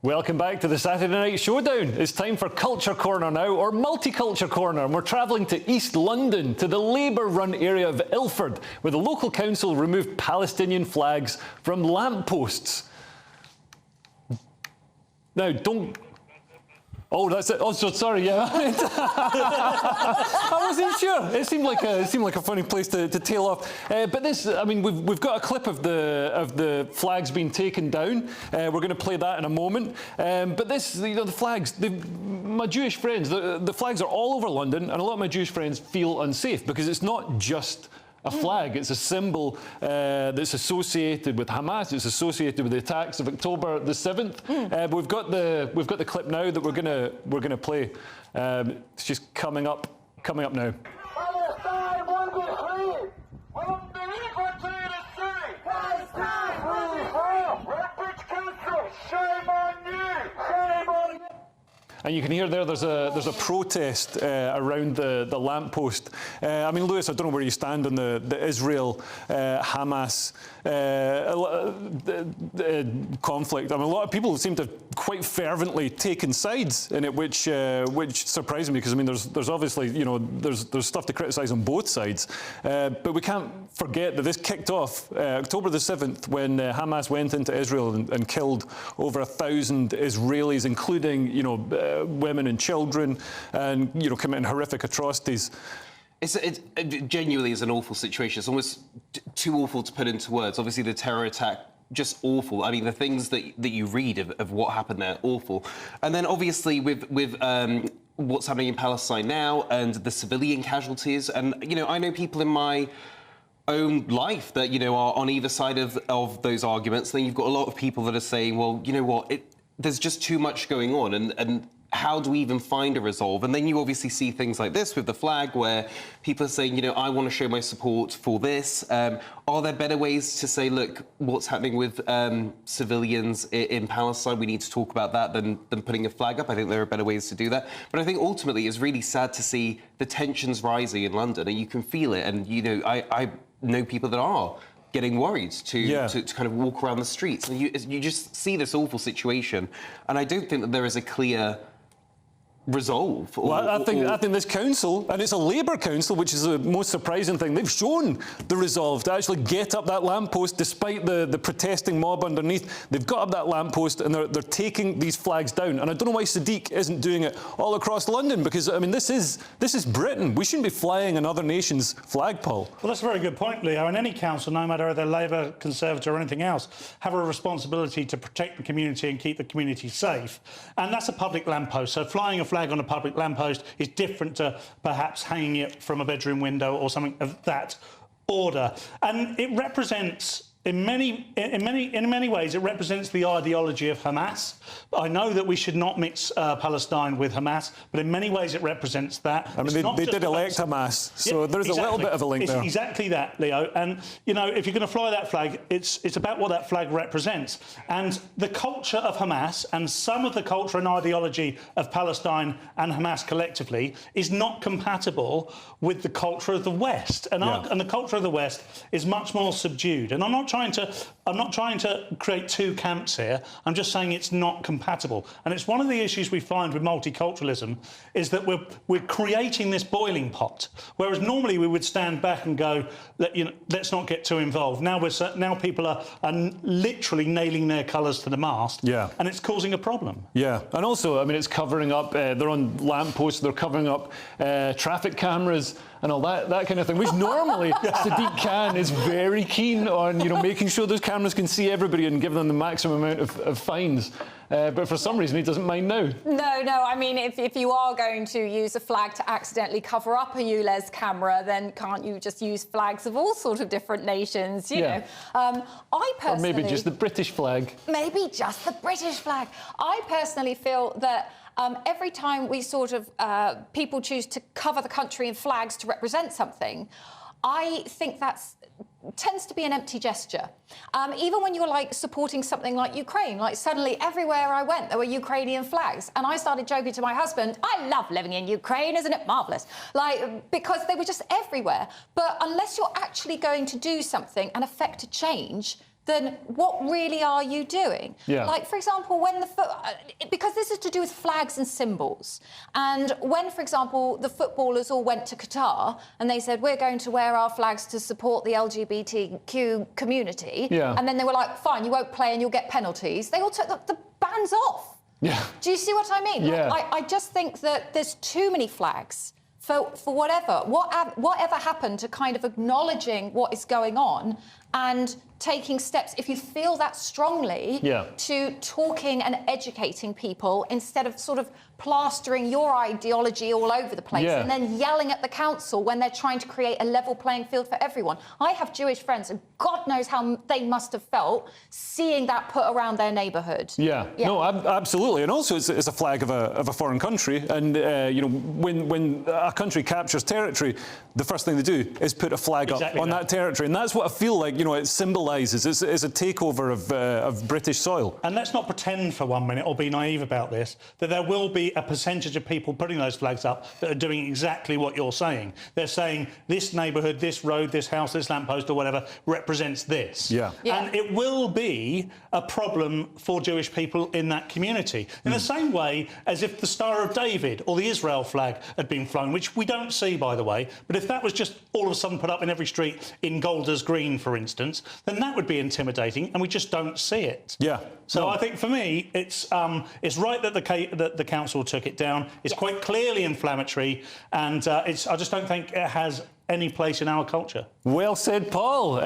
Welcome back to the Saturday Night Showdown. It's time for Culture Corner now, or Multiculture Corner, and we're travelling to East London, to the Labour-run area of Ilford, where the local council removed Palestinian flags from lampposts. Now, don't... Oh, that's it. Oh, so sorry. Yeah, I wasn't sure. It seemed like a funny place to tail off. But this, I mean, we've got a clip of the flags being taken down. We're going to play that in a moment. But this, the flags. My Jewish friends, the flags are all over London, and a lot of my Jewish friends feel unsafe because it's not just a flag. It's a symbol that's associated with Hamas. It's associated with the attacks of October the 7th. We've got the clip now that we're gonna play. It's just coming up now. Palestine will be free. We'll be equal to the city. Palestine will be free. Redbridge Council, shame on you. Shame on you. And you can hear there's a protest around the lamppost. I mean, Lewis, I don't know where you stand on the Israel-Hamas conflict. I mean, a lot of people seem to have quite fervently taken sides in it, which surprised me, because I mean, there's obviously, you know, there's stuff to criticise on both sides, but we can't forget that this kicked off October the 7th when Hamas went into Israel and killed over 1,000 Israelis, including, you know, women and children, and, you know, committing horrific atrocities. It genuinely is an awful situation. It's almost too awful to put into words. Obviously, the terror attack, just awful. I mean, the things that you read of what happened there, awful. And then obviously with what's happening in Palestine now and the civilian casualties. And, you know, I know people in my own life that, you know, are on either side of those arguments. Then you've got a lot of people that are saying, well, you know what, there's just too much going on, and how do we even find a resolve? And then you obviously see things like this with the flag, where people are saying, you know, I want to show my support for this. Are there better ways to say, look, what's happening with civilians in Palestine? We need to talk about that than putting a flag up. I think there are better ways to do that. But I think ultimately it's really sad to see the tensions rising in London, and you can feel it. And, you know, I know people that are getting worried to kind of walk around the streets. And you just see this awful situation. And I don't think that there is a clear resolve. I think this council, and it's a Labour council, which is the most surprising thing, they've shown the resolve to actually get up that lamppost despite the protesting mob underneath. They've got up that lamppost and they're taking these flags down. And I don't know why Sadiq isn't doing it all across London, because, I mean, this is Britain. We shouldn't be flying another nation's flag, Paul. Well, that's a very good point, Leo. And any council, no matter whether Labour, Conservative or anything else, have a responsibility to protect the community and keep the community safe. And that's a public lamppost. So flying a flag on a public lamppost is different to perhaps hanging it from a bedroom window or something of that order. And it represents, in many ways, it represents the ideology of Hamas. I know that we should not mix Palestine with Hamas, but in many ways it represents that. I mean, they did elect Hamas, so there's exactly a little bit of a link there. It's exactly that, Leo. And, you know, if you're going to fly that flag, it's about what that flag represents. And the culture of Hamas and some of the culture and ideology of Palestine and Hamas collectively is not compatible with the culture of the West. And, and the culture of the West is much more subdued. And I'm not trying to create two camps here. I'm just saying it's not compatible. And it's one of the issues we find with multiculturalism is that we're creating this boiling pot, whereas normally we would stand back and go, you know, let's not get too involved. Now people are literally nailing their colours to the mast, and it's causing a problem. Yeah, and also, I mean, it's covering up. They're on lampposts. They're covering up traffic cameras and all that kind of thing, which normally Sadiq Khan is very keen on, you know, making sure those cameras can see everybody and give them the maximum amount of fines. But for some reason, he doesn't mind now. No. I mean, if you are going to use a flag to accidentally cover up a ULEZ camera, then can't you just use flags of all sorts of different nations, you know? I personally... Or maybe just the British flag. Maybe just the British flag. I personally feel that every time we sort of people choose to cover the country in flags to represent something, I think that's tends to be an empty gesture. Even when you're like supporting something like Ukraine, like suddenly everywhere I went there were Ukrainian flags, and I started joking to my husband, I love living in Ukraine, isn't it marvellous? Like, because they were just everywhere. But unless you're actually going to do something and affect a change, then what really are you doing? Yeah. Like, for example, when because this is to do with flags and symbols, and when, for example, the footballers all went to Qatar and they said, we're going to wear our flags to support the LGBTQ community, and then they were like, fine, you won't play and you'll get penalties, they all took the bands off. Yeah. Do you see what I mean? Yeah. Like, I just think that there's too many flags for whatever happened to kind of acknowledging what is going on and taking steps, if you feel that strongly, to talking and educating people instead of sort of plastering your ideology all over the place and then yelling at the council when they're trying to create a level playing field for everyone. I have Jewish friends, and God knows how they must have felt seeing that put around their neighbourhood. No, absolutely. And also it's a flag of a foreign country, and you know, when a country captures territory, the first thing they do is put a flag up on that territory, and that's what I feel like, you know, it symbolises. It's a takeover of British soil. And let's not pretend for 1 minute, or be naive about this, that there will be a percentage of people putting those flags up that are doing exactly what you're saying. They're saying this neighbourhood, this road, this house, this lamppost or whatever represents this. And it will be a problem for Jewish people in that community. In the same way as if the Star of David or the Israel flag had been flown, which we don't see, by the way, but if that was just all of a sudden put up in every street in Golders Green, for instance, then that would be intimidating, and we just don't see it. So I think for me, it's right that the council took it down. It's quite clearly inflammatory, and I just don't think it has any place in our culture. Well said, Paul.